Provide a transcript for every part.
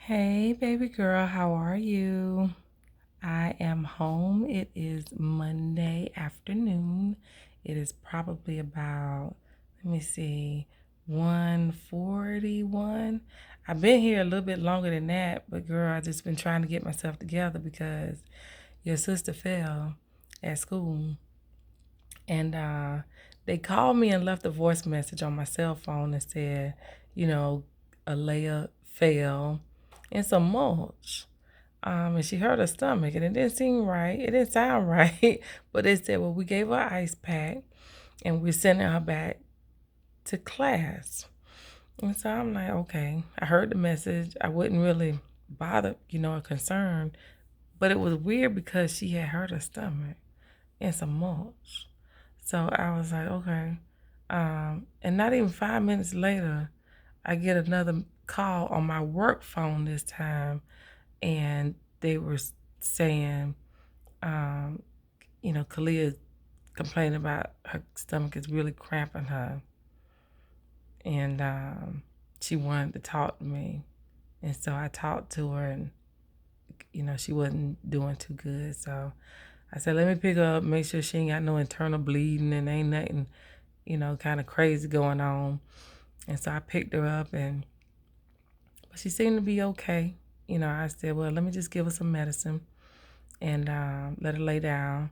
Hey, baby girl, how are you? I am home. It is Monday afternoon. It is probably about, let me see, 1:41. I've been here a little bit longer than that, but girl, I just been trying to get myself together because your sister fell at school. And they called me and left a voice message on my cell phone and said, you know, Alea fell in some mulch. And she hurt her stomach, and it didn't seem right. It didn't sound right. But they said, well, we gave her an ice pack, and we're sending her back to class. And so I'm like, okay. I heard the message. I wasn't really bothered, or concerned. But it was weird because she had hurt her stomach in some mulch. So I was like, okay. And not even 5 minutes later, I get another call on my work phone this time, and they were saying, um, Kalia complaining about her stomach is really cramping her, and she wanted to talk to me, and so I talked to her, and she wasn't doing too good, so I said, let me pick her up, make sure she ain't got no internal bleeding and ain't nothing, kind of crazy going on. And so I picked her up, but she seemed to be okay. I said, well, let me just give her some medicine and let her lay down.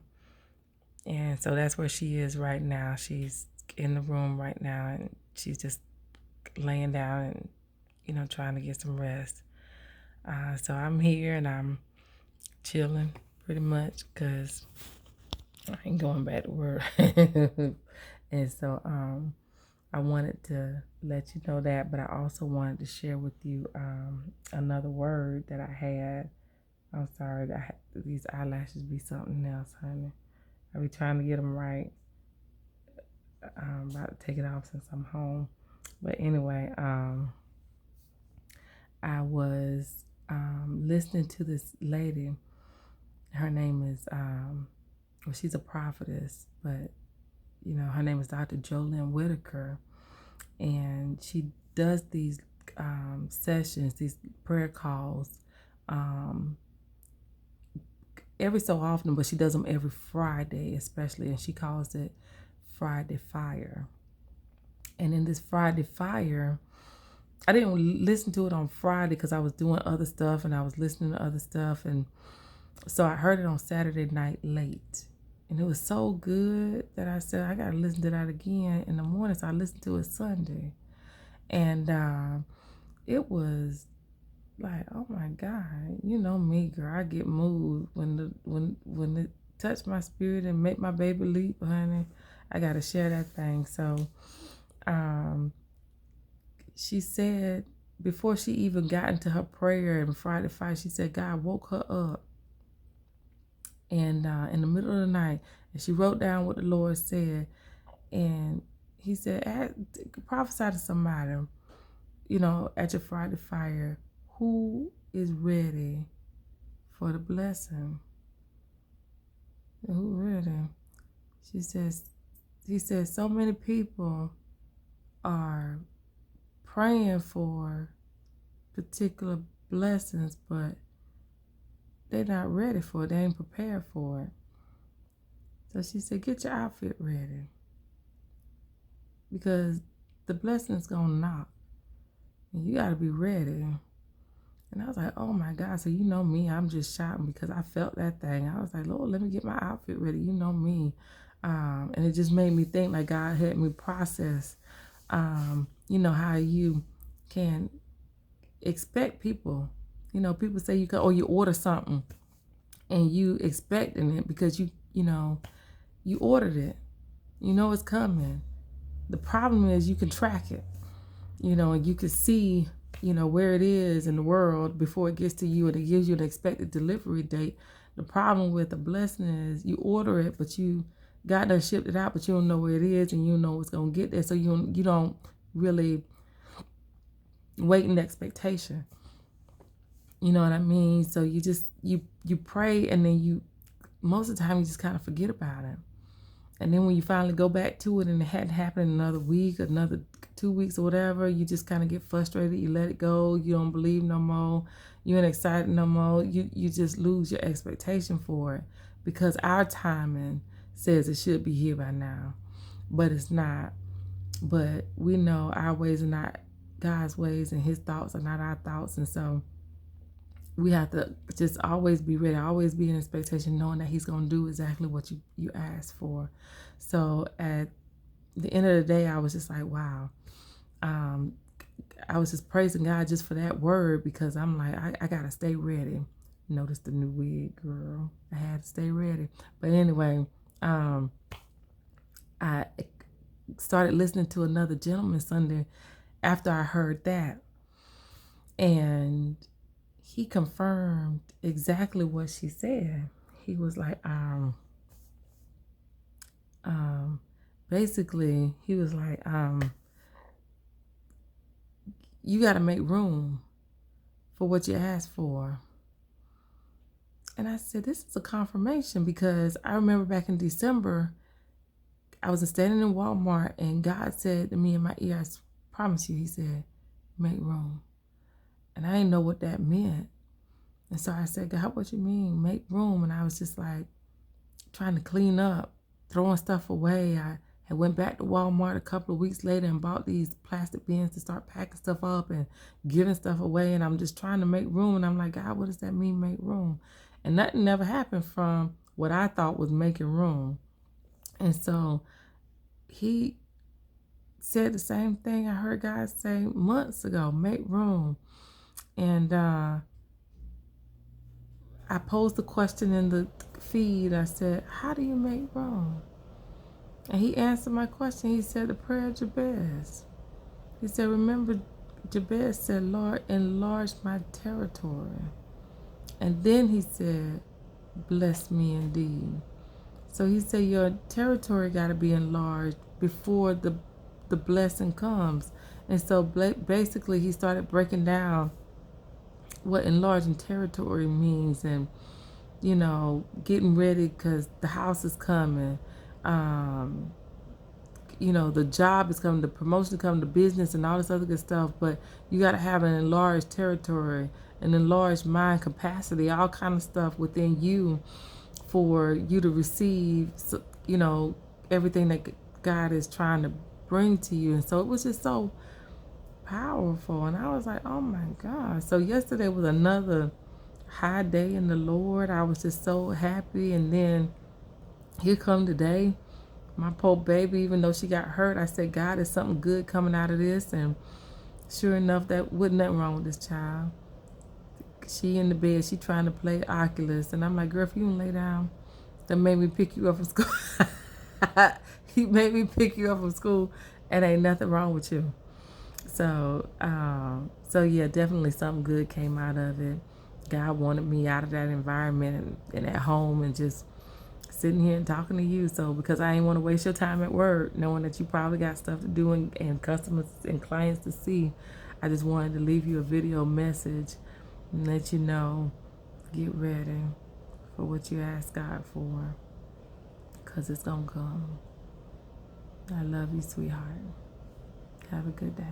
And so that's where she is right now. She's in the room right now, and she's just laying down and, trying to get some rest. So I'm here and I'm chilling pretty much because I ain't going back to work. And so I wanted to let you know that, but I also wanted to share with you another word that I had. I'm sorry that these eyelashes be something else, honey. I be trying to get them right. I'm about to take it off since I'm home. But anyway, I was listening to this lady. Her name is, well, she's a prophetess, but, her name is Dr. Jolynn Whitaker. And she does these sessions, these prayer calls, every so often, but she does them every Friday, especially, and she calls it Friday Fire. And in this Friday Fire, I didn't listen to it on Friday because I was doing other stuff and I was listening to other stuff, and so I heard it on Saturday night late. And it was so good that I said, I got to listen to that again in the morning. So I listened to it Sunday. And it was like, oh my God, you know me, girl. I get moved when it touch my spirit and make my baby leap, honey. I gotta share that thing. So, she said before she even got into her prayer and Friday fight, she said God woke her up, and in the middle of the night, and she wrote down what the Lord said, and He said, prophesy to somebody, at your Friday fire, who is ready for the blessing? Who ready? She says, he says, so many people are praying for particular blessings, but they're not ready for it. They ain't prepared for it. So she said, get your outfit ready, because the blessing's gonna knock, and you gotta be ready. And I was like, oh my God. So you know me, I'm just shouting because I felt that thing. I was like, Lord, let me get my outfit ready. You know me. And it just made me think, like, God had me process, how you can expect people. People say you can, or you order something and you expecting it because you ordered it. You know it's coming. The problem is you can track it, and you can see where it is in the world before it gets to you, and it gives you an expected delivery date. The problem with the blessing is you order it, but God done shipped it out, but you don't know where it is, and you don't know what's gonna get there, so you don't really wait in expectation. You know what I mean? So you just you pray, and then most of the time you just kind of forget about it. And then when you finally go back to it and it hadn't happened in another week, another 2 weeks or whatever, you just kind of get frustrated. You let it go. You don't believe no more. You ain't excited no more. You just lose your expectation for it because our timing says it should be here by now, but it's not. But we know our ways are not God's ways, and His thoughts are not our thoughts, and so we have to just always be ready, always be in expectation, knowing that He's going to do exactly what you asked for. So at the end of the day, I was just like, wow. I was just praising God just for that word because I'm like, I got to stay ready. Notice the new wig, girl. I had to stay ready. But anyway, I started listening to another gentleman Sunday after I heard that. And he confirmed exactly what she said. He was like, basically, he was like, you got to make room for what you asked for. And I said, this is a confirmation because I remember back in December, I was standing in Walmart and God said to me in my ear, I promise you, He said, make room. And I didn't know what that meant. And so I said, God, what you mean, make room? And I was just like trying to clean up, throwing stuff away. I had went back to Walmart a couple of weeks later and bought these plastic bins to start packing stuff up and giving stuff away. And I'm just trying to make room. And I'm like, God, what does that mean, make room? And nothing never happened from what I thought was making room. And so He said the same thing I heard God say months ago, make room. And I posed the question in the feed. I said, how do you make room? And He answered my question. He said the prayer of Jabez. He said, remember, Jabez said, Lord, enlarge my territory. And then he said, bless me indeed. So He said your territory got to be enlarged before the blessing comes. And so basically He started breaking down what enlarging territory means, and getting ready because the house is coming, the job is coming, the promotion is coming, the business and all this other good stuff. But you got to have an enlarged territory, an enlarged mind capacity, all kind of stuff within you for you to receive everything that God is trying to bring to you. And so it was just so powerful, and I was like, oh my God. So yesterday was another high day in the Lord. I was just so happy. And then here come today, my poor baby, even though she got hurt, I said, God, is something good coming out of this? And sure enough, that wasn't nothing wrong with this child. She in the bed, she trying to play Oculus, and I'm like, girl, if you don't lay down, that made me pick you up from school. He made me pick you up from school, and ain't nothing wrong with you. So yeah, definitely something good came out of it. God wanted me out of that environment and at home and just sitting here and talking to you. So because I didn't want to waste your time at work, knowing that you probably got stuff to do and customers and clients to see, I just wanted to leave you a video message and let you know, get ready for what you ask God for, because it's going to come. I love you, sweetheart. Have a good day.